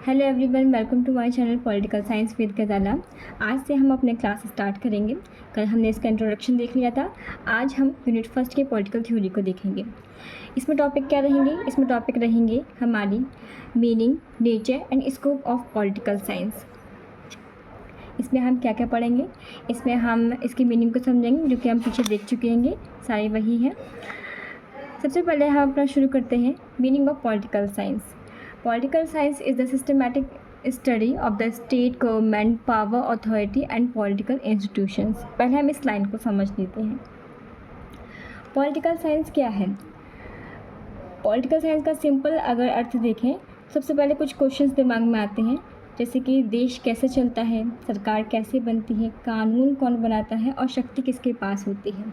Hello everyone, welcome to my channel political science with Ghazala. आज से हम अपने क्लास स्टार्ट करेंगे। कल हमने इसका इंट्रोडक्शन देख लिया था। आज हम यूनिट फर्स्ट के पॉलिटिकल थ्योरी को देखेंगे। इसमें टॉपिक क्या रहेंगे? इसमें टॉपिक रहेंगे हमारी meaning, nature and scope of political science. इसमें हम क्या क्या पढ़ेंगे? इसमें हम इसकी मीनिंग को समझेंगे, जो कि हम पीछे देख चुके हैं, सारी वही है। सबसे पहले हम अपना शुरू करते हैं meaning of political science. Political science is the systematic study of the state, government, power, authority and political institutions। पहले हम इस लाइन को समझ लेते हैं। पॉलिटिकल साइंस क्या है? पॉलिटिकल साइंस का सिंपल अगर अर्थ देखें, सबसे पहले कुछ क्वेश्चंस दिमाग में आते हैं, जैसे कि देश कैसे चलता है, सरकार कैसे बनती है, कानून कौन बनाता है और शक्ति किसके पास होती है।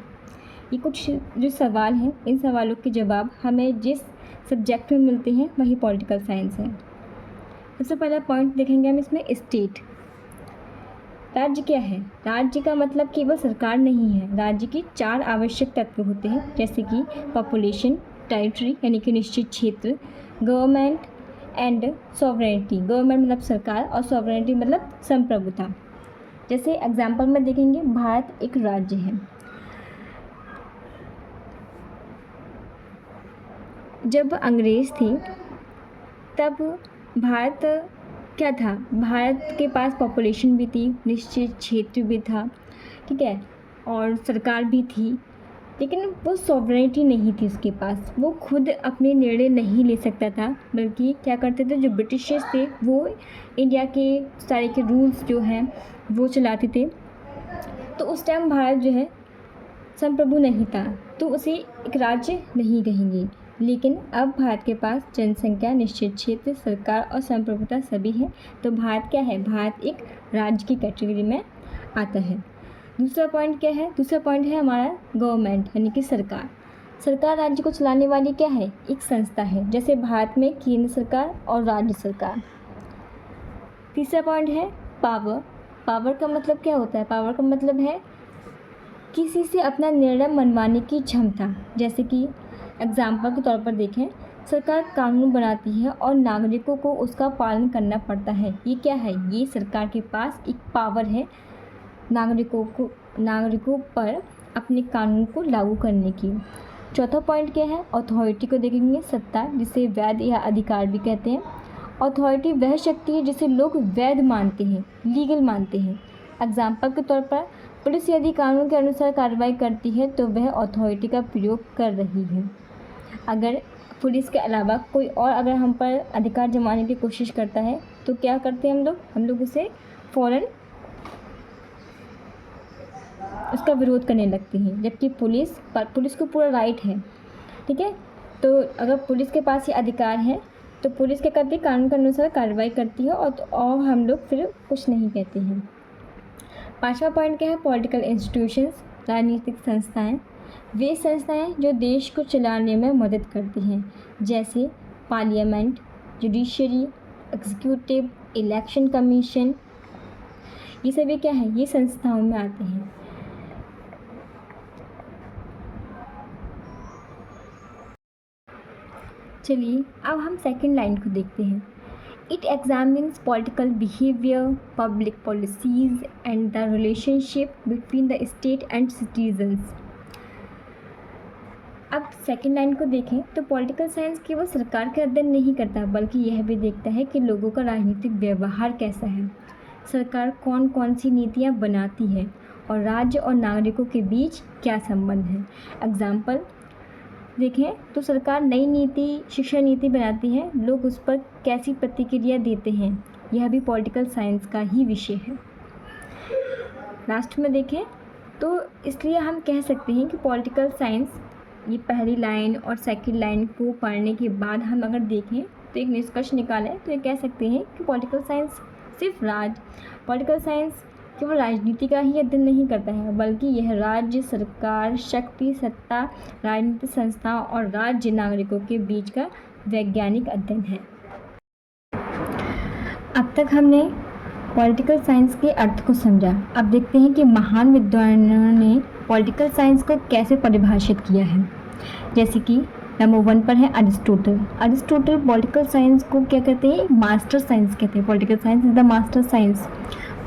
ये कुछ जो सवाल हैं, इन सवालों के जवाब हमें जिस सब्जेक्ट में मिलते हैं वही पॉलिटिकल साइंस है। सबसे पहला पॉइंट देखेंगे हम इसमें स्टेट। राज्य क्या है? राज्य का मतलब केवल सरकार नहीं है। राज्य की 4 आवश्यक तत्व होते हैं, जैसे कि पॉपुलेशन, टेरिटरी यानी कि निश्चित क्षेत्र, गवर्नमेंट एंड सॉवरेनिटी। गवर्नमेंट मतलब सरकार और सॉवरेनिटी मतलब संप्रभुता। जैसे एग्जाम्पल में देखेंगे, भारत एक राज्य है। जब अंग्रेज़ थे तब भारत क्या था? भारत के पास पॉपुलेशन भी थी, निश्चित क्षेत्र भी था, ठीक है, और सरकार भी थी, लेकिन वो सॉवरेनिटी नहीं थी उसके पास। वो खुद अपने निर्णय नहीं ले सकता था, बल्कि क्या करते थे, जो ब्रिटिशर्स थे वो इंडिया के सारे के रूल्स जो हैं वो चलाते थे। तो उस टाइम भारत जो है संप्रभु नहीं था, तो उसे एक राज्य नहीं कहेंगे। लेकिन अब भारत के पास जनसंख्या, निश्चित क्षेत्र, सरकार और संप्रभुता सभी है, तो भारत क्या है? भारत एक राज्य की कैटेगरी में आता है। दूसरा पॉइंट क्या है? दूसरा पॉइंट है हमारा गवर्नमेंट यानी कि सरकार। सरकार राज्य को चलाने वाली क्या है? एक संस्था है, जैसे भारत में केंद्र सरकार और राज्य सरकार। तीसरा पॉइंट है पावर। पावर का मतलब क्या होता है? पावर का मतलब है किसी से अपना निर्णय मनवाने की क्षमता। जैसे कि एग्जाम्पल के तौर पर देखें, सरकार कानून बनाती है और नागरिकों को उसका पालन करना पड़ता है। ये क्या है? ये सरकार के पास एक पावर है नागरिकों पर अपने कानून को लागू करने की। चौथा पॉइंट क्या है? अथॉरिटी को देखेंगे, सत्ता, जिसे वैध या अधिकार भी कहते हैं। अथॉरिटी वह शक्ति है जिसे लोग वैध मानते हैं, लीगल मानते हैं। एग्जाम्पल के तौर पर पुलिस यदि कानून के अनुसार कार्रवाई करती है तो वह अथॉरिटी का प्रयोग कर रही है। अगर पुलिस के अलावा कोई और अगर हम पर अधिकार जमाने की कोशिश करता है तो क्या करते हैं हम लोग उसे फ़ौरन उसका विरोध करने लगते हैं, जबकि पुलिस को पूरा राइट है, ठीक है। तो अगर पुलिस के पास ये अधिकार है तो पुलिस क्या करती है? कानून के अनुसार कार्रवाई करती है और हम लोग फिर कुछ नहीं कहते हैं। पांचवा पॉइंट क्या है? पॉलिटिकल इंस्टीट्यूशंस, राजनीतिक संस्थाएं। वे संस्थाएं जो देश को चलाने में मदद करती हैं, जैसे parliament, judiciary, executive, election commission. ये सभी क्या है? ये संस्थाओं में आते हैं। चलिए अब हम सेकंड लाइन को देखते हैं। It examines political behavior, public policies and the relationship between the state and citizens। अब सेकेंड लाइन को देखें तो पॉलिटिकल साइंस केवल सरकार का अध्ययन नहीं करता, बल्कि यह भी देखता है कि लोगों का राजनीतिक व्यवहार कैसा है, सरकार कौन कौन सी नीतियाँ बनाती है और राज्य और नागरिकों के बीच क्या संबंध है। एग्जाम्पल देखें तो सरकार नई नीति, शिक्षा नीति बनाती है, लोग उस पर कैसी प्रतिक्रिया देते हैं, यह भी पॉलिटिकल साइंस का ही विषय है। लास्ट में देखें तो इसलिए हम कह सकते हैं कि पॉलिटिकल साइंस, ये पहली लाइन और सेकंड लाइन को पढ़ने के बाद हम अगर देखें तो एक निष्कर्ष निकालें तो ये कह सकते हैं कि पॉलिटिकल साइंस पॉलिटिकल साइंस केवल राजनीति का ही अध्ययन नहीं करता है, बल्कि यह राज्य, सरकार, शक्ति, सत्ता, राजनीतिक संस्थाओं और राज्य नागरिकों के बीच का वैज्ञानिक अध्ययन है। अब तक हमने पॉलिटिकल साइंस के अर्थ को समझा। अब देखते हैं कि महान विद्वानों ने पॉलिटिकल साइंस को कैसे परिभाषित किया है। जैसे कि नंबर 1 पर है अरिस्टोटल। अरिस्टोटल पॉलिटिकल साइंस को क्या कहते हैं? मास्टर साइंस कहते हैं। Political science is the master science.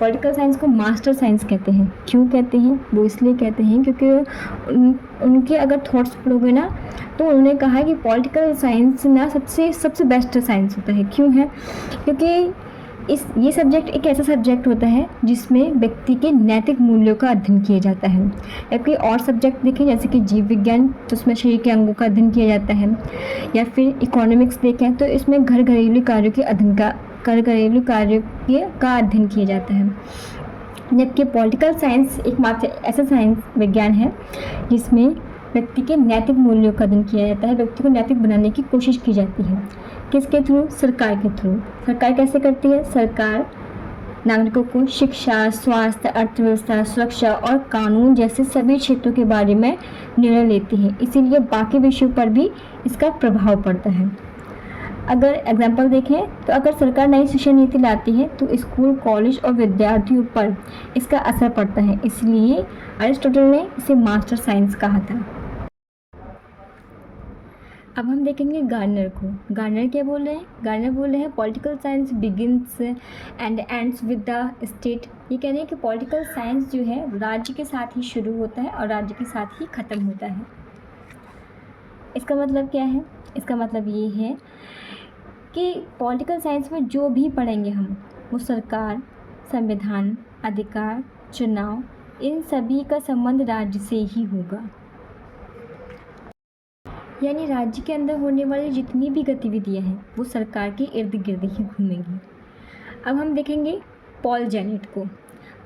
Political science को मास्टर साइंस कहते हैं। क्यों कहते हैं? वो इसलिए कहते हैं क्योंकि उनके अगर थॉट्स पढ़ोगे ना तो उन्होंने कहा कि पॉलिटिकल साइंस ना सबसे बेस्ट साइंस होता है। क्यों है? क्योंकि ये सब्जेक्ट एक ऐसा सब्जेक्ट होता है जिसमें व्यक्ति के नैतिक मूल्यों का अध्ययन किया जाता है। जबकि और सब्जेक्ट देखें जैसे कि जीव विज्ञान तो उसमें शरीर के अंगों का अध्ययन किया जाता है, या फिर इकोनॉमिक्स देखें तो इसमें घरेलू कार्यों के अध्ययन का अध्ययन किया जाता है। जबकि पॉलिटिकल साइंस एकमात्र ऐसा साइंस विज्ञान है जिसमें व्यक्ति के नैतिक मूल्यों का अध्ययन किया जाता है, व्यक्ति को नैतिक बनाने की कोशिश की जाती है। किसके थ्रू? सरकार के थ्रू। सरकार कैसे करती है? सरकार नागरिकों को शिक्षा, स्वास्थ्य, अर्थव्यवस्था, सुरक्षा और कानून जैसे सभी क्षेत्रों के बारे में निर्णय लेती है, इसीलिए बाकी विषयों पर भी इसका प्रभाव पड़ता है। अगर एग्जाम्पल देखें तो अगर सरकार नई शिक्षा नीति लाती है तो स्कूल, कॉलेज और विद्यार्थियों पर इसका असर पड़ता है, इसलिए अरिस्टोटल ने इसे मास्टर साइंस कहा था। अब हम देखेंगे गार्नर को। गार्नर क्या बोल रहे हैं? गार्नर बोल रहे हैं political science begins and ends with the state. ये कह रहे हैं कि पॉलिटिकल साइंस जो है राज्य के साथ ही शुरू होता है और राज्य के साथ ही ख़त्म होता है। इसका मतलब क्या है? इसका मतलब ये है कि पॉलिटिकल साइंस में जो भी पढ़ेंगे हम वो सरकार, संविधान, अधिकार, चुनाव, इन सभी का संबंध राज्य से ही होगा। यानी राज्य के अंदर होने वाली जितनी भी गतिविधियां हैं वो सरकार के इर्द गिर्द ही घूमेंगी। अब हम देखेंगे पॉल जेनेट को।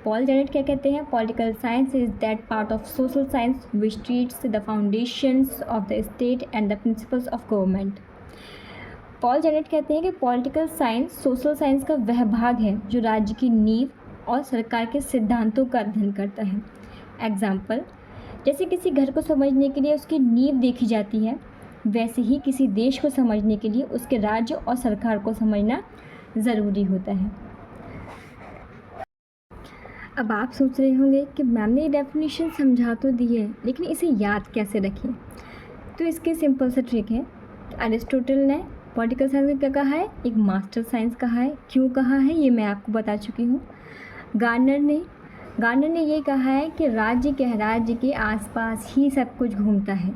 पॉल जेनेट क्या कहते हैं? Political science is that part of social science which treats the foundations of the state and the principles of government. Paul Janet कहते हैं कि पॉलिटिकल साइंस सोशल साइंस का वह भाग है जो राज्य की नींव और सरकार के सिद्धांतों का अध्ययन करता है। एग्जाम्पल, जैसे किसी घर को समझने के लिए उसकी नींव देखी जाती है, वैसे ही किसी देश को समझने के लिए उसके राज्य और सरकार को समझना ज़रूरी होता है। अब आप सोच रहे होंगे कि मैम ने डेफिनेशन समझा तो दी है, लेकिन इसे याद कैसे रखें? तो इसकी सिंपल सा ट्रिक है। अरिस्टोटल ने पॉलिटिकल साइंस को क्या कहा है? एक मास्टर साइंस कहा है। क्यों कहा है ये मैं आपको बता चुकी हूँ। गार्नर ने ये कहा है कि राज्य के आसपास ही सब कुछ घूमता है।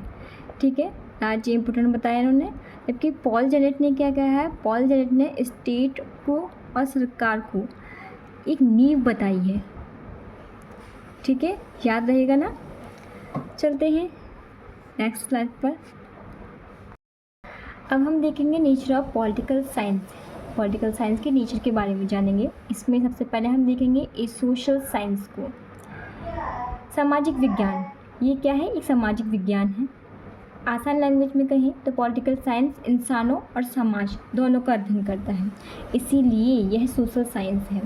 ठीक है, राज्य इम्पोर्टेंट बताया इन्होंने। जबकि पॉल जेनेट ने क्या कहा है? पॉल जेनेट ने स्टेट को और सरकार को एक नींव बताई है। ठीक है, याद रहेगा ना। चलते हैं नेक्स्ट स्लाइड पर। अब हम देखेंगे nature of political science. Political science के नेचर के बारे में जानेंगे। इसमें सबसे पहले हम देखेंगे ए सोशल साइंस को। सामाजिक विज्ञान, ये क्या है? एक सामाजिक विज्ञान है। आसान लैंग्वेज में कहें तो पॉलिटिकल साइंस इंसानों और समाज दोनों का अध्ययन करता है, इसीलिए यह सोशल साइंस है।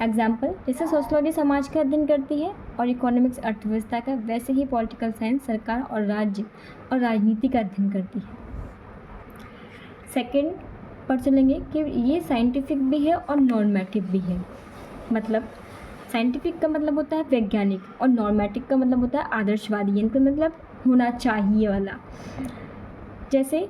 एग्जाम्पल, जैसे सोशलॉजी समाज का अध्ययन करती है और इकोनॉमिक्स अर्थव्यवस्था का, वैसे ही पॉलिटिकल साइंस सरकार और राज्य और राजनीति का अध्ययन करती है। सेकेंड पर चलेंगे कि ये साइंटिफिक भी है और नॉर्मेटिव भी है। मतलब साइंटिफिक का मतलब होता है वैज्ञानिक और नॉर्मेटिव का मतलब होता है आदर्शवादी, इनका मतलब होना चाहिए वाला। जैसे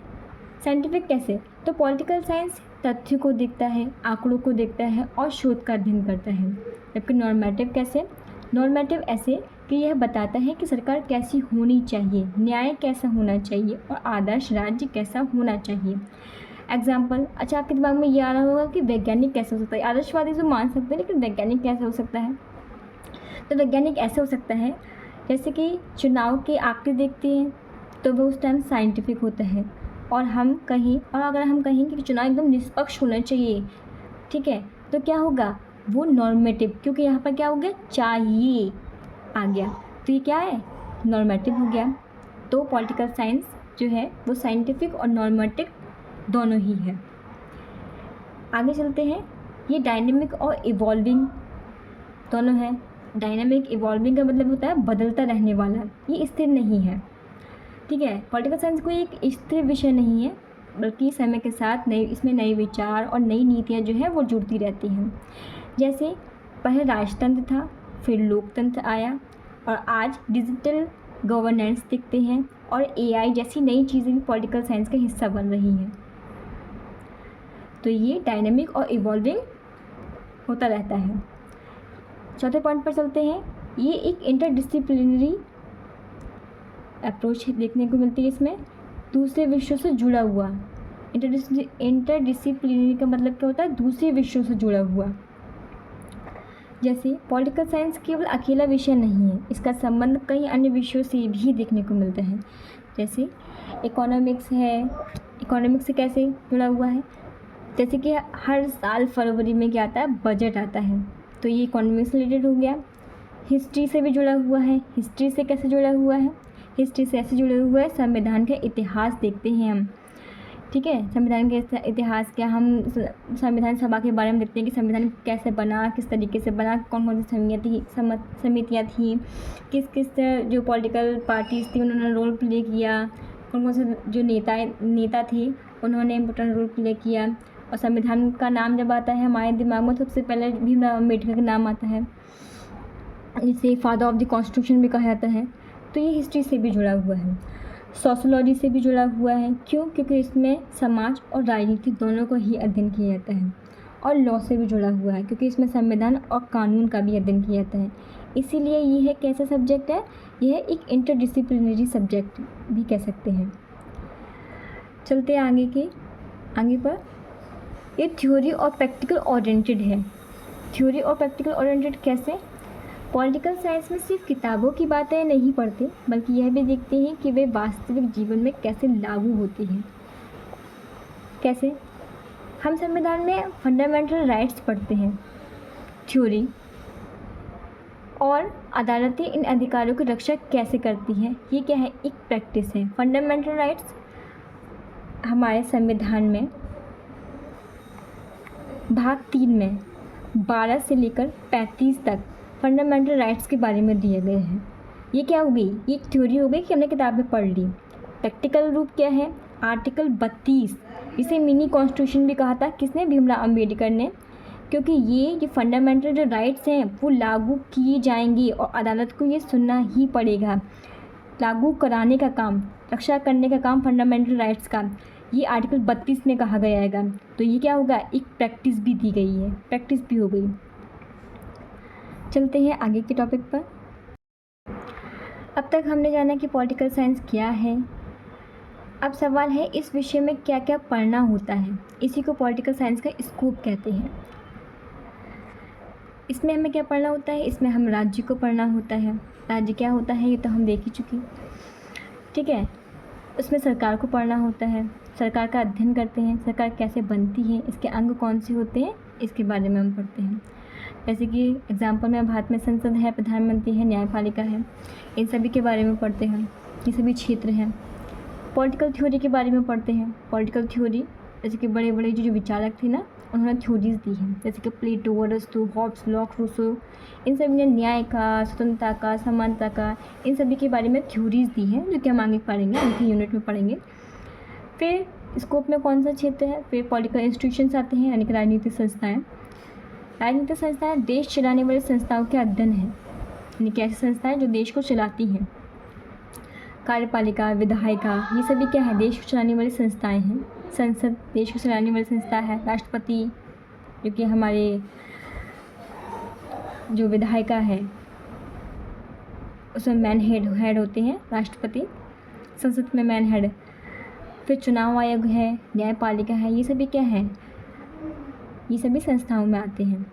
साइंटिफिक कैसे? तो पॉलिटिकल साइंस तथ्य को देखता है, आंकड़ों को देखता है और शोध का अध्ययन करता है। जबकि नॉर्मेटिव कैसे? नॉर्मेटिव ऐसे कि यह बताता है कि सरकार कैसी होनी चाहिए, न्याय कैसा होना चाहिए और आदर्श राज्य कैसा होना चाहिए। एग्जाम्पल, अच्छा आपके दिमाग में ये आ रहा होगा कि वैज्ञानिक कैसे हो सकता है? आदर्शवादी तो मान सकते हैं, लेकिन वैज्ञानिक कैसे हो सकता है? तो वैज्ञानिक ऐसे हो सकता है जैसे कि चुनाव के आंकड़े देखते हैं तो वो उस टाइम साइंटिफिक होता है, और अगर हम कहेंगे कि चुनाव एकदम निष्पक्ष होना चाहिए, ठीक है, तो क्या होगा? वो नॉर्मेटिव, क्योंकि यहाँ पर क्या हो गया? चाहिए आ गया, तो ये क्या है? नॉर्मेटिव हो गया। तो पॉलिटिकल साइंस जो है वो साइंटिफिक और नॉर्मेटिव दोनों ही है। आगे चलते हैं। ये डायनेमिक और इवॉल्विंग दोनों है। डायनेमिक इवॉल्विंग का मतलब होता है बदलता रहने वाला, ये स्थिर नहीं है। ठीक है, पॉलिटिकल साइंस कोई एक स्थिर विषय नहीं है, बल्कि समय के साथ इसमें नए विचार और नई नीतियाँ जो है वो जुड़ती रहती हैं। जैसे पहले राजतंत्र था, फिर लोकतंत्र आया और आज डिजिटल गवर्नेंस देखते हैं और एआई जैसी नई चीज़ें भी पॉलिटिकल साइंस का हिस्सा बन रही हैं। तो ये डायनेमिक और इवॉल्विंग होता रहता है। चौथे पॉइंट पर चलते हैं। ये एक इंटरडिसिप्लिनरी अप्रोच देखने को मिलती है इसमें, दूसरे विषयों से जुड़ा हुआ। इंटरडिसिप्लिनरी का मतलब क्या होता है? दूसरे विषयों से जुड़ा हुआ। जैसे पॉलिटिकल साइंस केवल अकेला विषय नहीं है, इसका संबंध कई अन्य विषयों से भी देखने को मिलता है। जैसे इकोनॉमिक्स है, इकोनॉमिक्स से कैसे जुड़ा हुआ है? जैसे कि हर साल फरवरी में क्या आता है? बजट आता है, तो ये इकोनॉमिक्स से रिलेटेड हो गया। हिस्ट्री से भी जुड़ा हुआ है। हिस्ट्री से कैसे जुड़ा हुआ है? हिस्ट्री से ऐसे जुड़ा हुआ है, संविधान का इतिहास देखते हैं हम, ठीक है। संविधान के इतिहास क्या, हम संविधान सभा के बारे में देखते हैं कि संविधान कैसे बना, किस तरीके से बना, कौन कौन सी समितियाँ थी, किस किस जो पॉलिटिकल पार्टीज़ थी उन्होंने रोल प्ले किया, कौन कौन से जो नेता थे उन्होंने इम्पोर्टेंट रोल प्ले किया। और संविधान का नाम जब आता है हमारे दिमाग में, सबसे पहले भीमराव अम्बेडकर का नाम आता है, जिसे फादर ऑफ द कॉन्स्टिट्यूशन भी कहा जाता है। तो ये हिस्ट्री से भी जुड़ा हुआ है। सोशोलॉजी से भी जुड़ा हुआ है। क्यों? क्योंकि इसमें समाज और राजनीति दोनों को ही अध्ययन किया जाता है। और लॉ से भी जुड़ा हुआ है, क्योंकि इसमें संविधान और कानून का भी अध्ययन किया जाता है। इसीलिए ये है कैसा सब्जेक्ट है? यह एक इंटरडिसिप्लिनरी सब्जेक्ट भी कह सकते हैं। चलते हैं आगे पर। ये थ्योरी और प्रैक्टिकल ओरिएंटेड है। थ्योरी और प्रैक्टिकल ओरिएंटेड कैसे? पॉलिटिकल साइंस में सिर्फ किताबों की बातें नहीं पढ़ते, बल्कि यह भी देखते हैं कि वे वास्तविक जीवन में कैसे लागू होती हैं। कैसे? हम संविधान में फंडामेंटल राइट्स पढ़ते हैं, थ्योरी, और अदालतें इन अधिकारों की रक्षा कैसे करती हैं, ये क्या है? एक प्रैक्टिस है। फंडामेंटल राइट्स हमारे संविधान में भाग 3 में 12 से लेकर 35 तक फंडामेंटल राइट्स के बारे में दिए गए हैं। ये क्या हो गई? ये एक थ्योरी हो गई कि हमने किताब में पढ़ ली। प्रैक्टिकल रूप क्या है? आर्टिकल 32, इसे मिनी कॉन्स्टिट्यूशन भी कहा था। किसने? भीमराव अम्बेडकर ने। क्योंकि ये जो फंडामेंटल जो राइट्स हैं वो लागू किए जाएंगे और अदालत को ये सुनना ही पड़ेगा। लागू कराने का काम, रक्षा करने का काम फंडामेंटल राइट्स का, ये आर्टिकल 32 में कहा गया है। तो ये क्या होगा? एक प्रैक्टिस भी दी गई है, प्रैक्टिस भी हो गई। चलते हैं आगे के टॉपिक पर। अब तक हमने जाना कि पॉलिटिकल साइंस क्या है। अब सवाल है इस विषय में क्या क्या पढ़ना होता है। इसी को पॉलिटिकल साइंस का स्कोप कहते हैं। इसमें हमें क्या पढ़ना होता है? इसमें हम राज्य को पढ़ना होता है। राज्य क्या होता है ये तो हम देख ही चुके, ठीक है। उसमें सरकार को पढ़ना होता है, सरकार का अध्ययन करते हैं, सरकार कैसे बनती है, इसके अंग कौन से होते हैं, इसके बारे में हम पढ़ते हैं। जैसे कि एग्जाम्पल में भारत में संसद है, प्रधानमंत्री है, न्यायपालिका है, इन सभी के बारे में पढ़ते हैं। ये सभी क्षेत्र हैं। पॉलिटिकल थ्योरी के बारे में पढ़ते हैं। पॉलिटिकल थ्योरी जैसे कि बड़े बड़े जो विचारक थे ना, उन्होंने थ्योरीज दी हैं, जैसे कि प्लेटो, अरस्तु, हॉब्स, लॉक, रूसो, इन सभी ने न्याय का, स्वतंत्रता का, समानता का, इन सभी के बारे में थ्योरीज दी हैं, जो कि हम आगे पढ़ेंगे, उनकी यूनिट में पढ़ेंगे। फिर स्कोप में कौन सा क्षेत्र है? फिर पॉलिटिकल इंस्टीट्यूशंस आते हैं, यानी कि राजनीतिक संस्थाएँ। राजनीतिक संस्थाएँ देश चलाने वाली संस्थाओं के अध्ययन है, यानी कि ऐसी संस्थाएँ जो देश को चलाती हैं। कार्यपालिका, विधायिका, ये सभी क्या है? देश को चलाने वाली संस्थाएं हैं। संसद देश को चलाने वाली संस्था है। राष्ट्रपति जो कि हमारे जो विधायिका है उसमें मैन हेड होते हैं, राष्ट्रपति। संसद में मैन हेड। फिर चुनाव आयोग है, न्यायपालिका है, ये सभी क्या है? ये सभी संस्थाओं में आते हैं।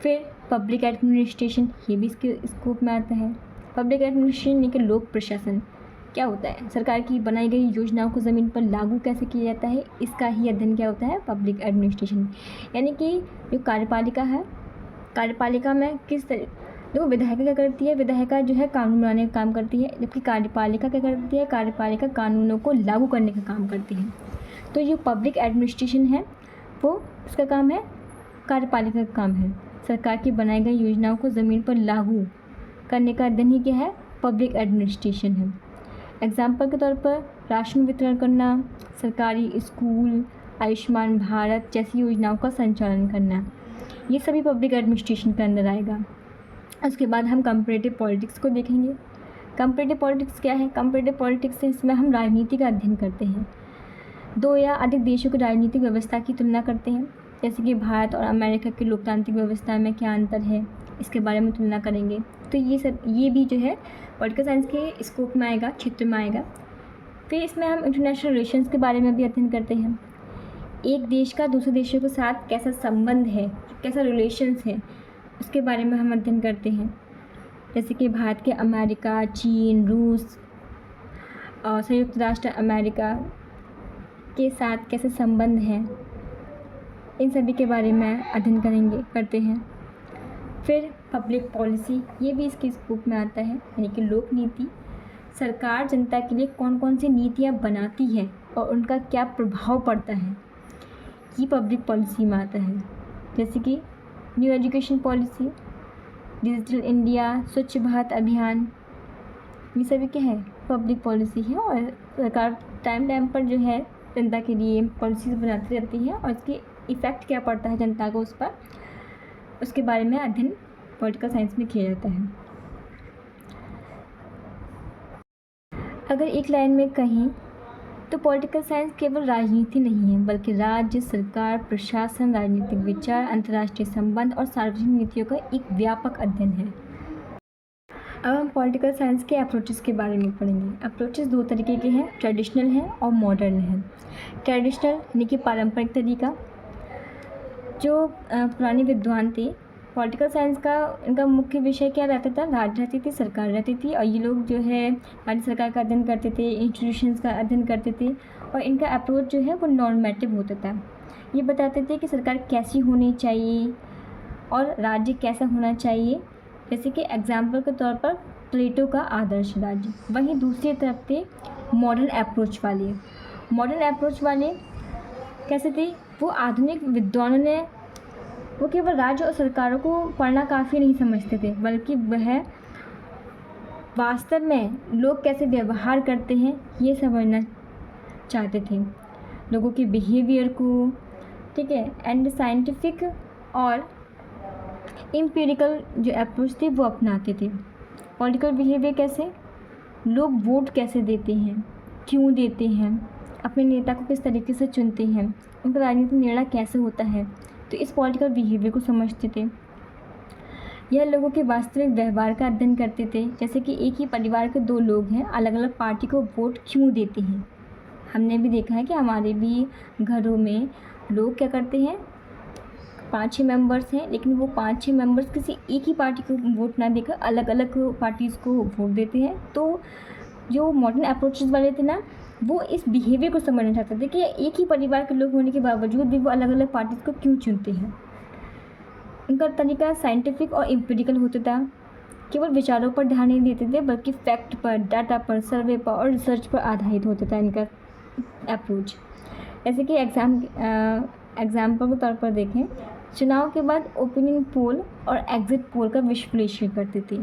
फिर पब्लिक एडमिनिस्ट्रेशन, ये भी इसके स्कोप में आता है। पब्लिक एडमिनिस्ट्रेशन यानी कि लोक प्रशासन क्या होता है? सरकार की बनाई गई योजनाओं को ज़मीन पर लागू कैसे किया जाता है, इसका ही अध्ययन क्या होता है? Public administration. यानी कि जो कार्यपालिका है, कार्यपालिका में किस तरह देखो, विधायिका क्या करती है? विधायिका जो है कानून बनाने का काम करती है, जबकि कार्यपालिका क्या करती है? कार्यपालिका कानूनों को लागू करने का काम करती है। तो जो पब्लिक एडमिनिस्ट्रेशन है वो उसका काम है, कार्यपालिका का काम है सरकार की बनाई गई योजनाओं को ज़मीन पर लागू करने का अध्ययन ही क्या है? पब्लिक एडमिनिस्ट्रेशन है। एग्जाम्पल के तौर पर राशन वितरण करना, सरकारी स्कूल, आयुष्मान भारत जैसी योजनाओं का संचालन करना, ये सभी पब्लिक एडमिनिस्ट्रेशन के अंदर आएगा। उसके बाद हम कंपैरेटिव पॉलिटिक्स को देखेंगे। कंपैरेटिव पॉलिटिक्स क्या है? कंपैरेटिव पॉलिटिक्स से इसमें हम राजनीति का अध्ययन करते हैं, दो या अधिक देशों की राजनीतिक व्यवस्था की तुलना करते हैं, जैसे कि भारत और अमेरिका की लोकतांत्रिक व्यवस्था में क्या अंतर है, इसके बारे में तुलना करेंगे। तो ये भी जो है पॉलिटिकल साइंस के स्कोप में आएगा, क्षेत्र में आएगा। फिर इसमें हम इंटरनेशनल रिलेशंस के बारे में भी अध्ययन करते हैं, एक देश का दूसरे देशों के साथ कैसा संबंध है, कैसा रिलेशंस है, उसके बारे में हम अध्ययन करते हैं, जैसे कि भारत के अमेरिका, चीन, रूस और संयुक्त राष्ट्र अमेरिका के साथ कैसे संबंध हैं, इन सभी के बारे में अध्ययन करते हैं। फिर पब्लिक पॉलिसी, ये भी इसके स्कोप में आता है, यानी कि लोक नीति, सरकार जनता के लिए कौन कौन सी नीतियाँ बनाती है और उनका क्या प्रभाव पड़ता है, ये पब्लिक पॉलिसी में आता है। जैसे कि new education policy, digital India, स्वच्छ भारत अभियान, ये सभी क्या है? पब्लिक पॉलिसी है। और सरकार टाइम टाइम पर जो है जनता के लिए पॉलिसीज़ बनाती रहती है और इसके इफ़ेक्ट क्या पड़ता है जनता को उस पर, उसके बारे में अध्ययन पॉलिटिकल साइंस में किया जाता है। अगर एक लाइन में कहें तो पॉलिटिकल साइंस केवल राजनीति नहीं है, बल्कि राज्य, सरकार, प्रशासन, राजनीतिक विचार, अंतर्राष्ट्रीय संबंध और सार्वजनिक नीतियों का एक व्यापक अध्ययन है। अब हम पॉलिटिकल साइंस के अप्रोचेस के बारे में पढ़ेंगे। अप्रोचेस दो तरीके के हैं, ट्रेडिशनल है और मॉडर्न है। ट्रेडिशनल यानी कि पारंपरिक तरीका, जो पुराने विद्वान थे, पॉलिटिकल साइंस का इनका मुख्य विषय क्या रहता था? राज्य रहती थी, सरकार रहती थी, और ये लोग जो है राज्य सरकार का अध्ययन करते थे, इंस्टीट्यूशंस का अध्ययन करते थे, और इनका अप्रोच जो है वो नॉर्मेटिव होता था। ये बताते थे कि सरकार कैसी होनी चाहिए और राज्य कैसा होना चाहिए। जैसे कि एग्जाम्पल के तौर पर प्लेटो का आदर्श राज्य। वहीं दूसरी तरफ थे मॉडर्न अप्रोच वाले। मॉडर्न अप्रोच वाले कैसे थे? वो आधुनिक विद्वानों ने वो केवल राज्य और सरकारों को पढ़ना काफ़ी नहीं समझते थे, बल्कि वह वास्तव में लोग कैसे व्यवहार करते हैं ये समझना चाहते थे, लोगों के बिहेवियर को, ठीक है। एंड साइंटिफिक और एम्पिरिकल जो अप्रोच थी वो अपनाते थे। पॉलिटिकल बिहेवियर कैसे? लोग वोट कैसे देते हैं, क्यों देते हैं, अपने नेता को किस तरीके से चुनते हैं, उनका राजनीतिक निर्णय कैसे होता है, तो इस पॉलिटिकल बिहेवियर को समझते थे। यह लोगों के वास्तविक व्यवहार का अध्ययन करते थे, जैसे कि एक ही परिवार के दो लोग हैं, अलग अलग पार्टी को वोट क्यों देते हैं। हमने भी देखा है कि हमारे भी घरों में लोग क्या करते हैं, 5-6 मेंबर्स हैं, लेकिन वो 5-6 मेंबर्स किसी एक ही पार्टी को वोट ना देकर अलग अलग पार्टीज़ को वोट देते हैं। तो जो मॉडर्न अप्रोचेस वाले थे ना, वो इस बिहेवियर को समझना चाहते थे कि एक ही परिवार के लोग होने के बावजूद भी वो अलग अलग पार्टीज़ को क्यों चुनते हैं। उनका तरीका साइंटिफिक और एम्पिरिकल होता था, केवल विचारों पर ध्यान नहीं देते थे, बल्कि फैक्ट पर, डाटा पर, सर्वे पर और रिसर्च पर आधारित होता था इनका अप्रोच। जैसे कि एग्जाम्पल के तौर पर देखें, चुनाव के बाद ओपिनियन पोल और एग्जिट पोल का विश्लेषण करते थे।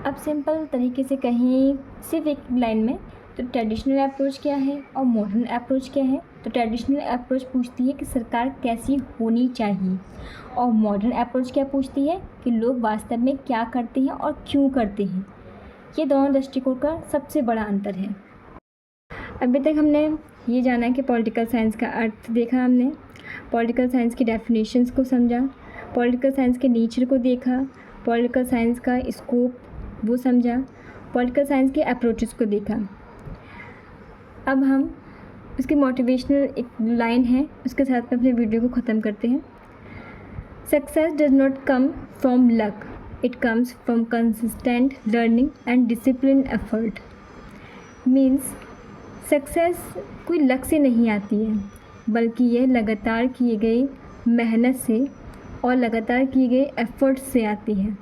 अब सिंपल तरीके से कहें सिर्फ एक लाइन में, तो ट्रेडिशनल अप्रोच क्या है और मॉडर्न अप्रोच क्या है। तो ट्रेडिशनल अप्रोच पूछती है कि सरकार कैसी होनी चाहिए, और मॉडर्न अप्रोच क्या पूछती है कि लोग वास्तव में क्या करते हैं और क्यों करते हैं। ये दोनों दृष्टिकोण का सबसे बड़ा अंतर है। अभी तक हमने ये जाना कि पॉलिटिकल साइंस का अर्थ देखा, हमने पॉलिटिकल साइंस की डेफिनेशंस को समझा, पॉलिटिकल साइंस के नेचर को देखा, पॉलिटिकल साइंस का स्कोप वो समझा, पॉलिटिकल साइंस के अप्रोचेस को देखा। अब हम उसकी मोटिवेशनल एक लाइन है, उसके साथ में अपने वीडियो को ख़त्म करते हैं। Success does not come from luck, it comes from consistent learning and discipline effort. Means success कोई लक से नहीं आती है, बल्कि यह लगातार किए गए मेहनत से और लगातार किए गए एफर्ट से आती है।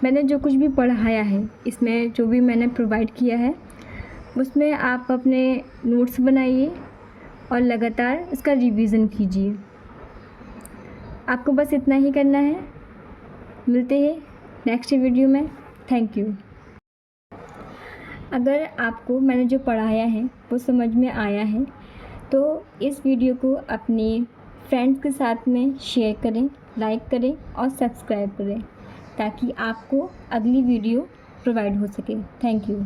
मैंने जो कुछ भी पढ़ाया है, इसमें जो भी मैंने प्रोवाइड किया है, उसमें आप अपने नोट्स बनाइए और लगातार इसका रिवीजन कीजिए। आपको बस इतना ही करना है। मिलते हैं नेक्स्ट वीडियो में। Thank you. अगर आपको मैंने जो पढ़ाया है वो समझ में आया है तो इस वीडियो को अपने फ्रेंड्स के साथ में शेयर करें, लाइक करें और सब्सक्राइब करें ताकि आपको अगली वीडियो प्रोवाइड हो सके। Thank you.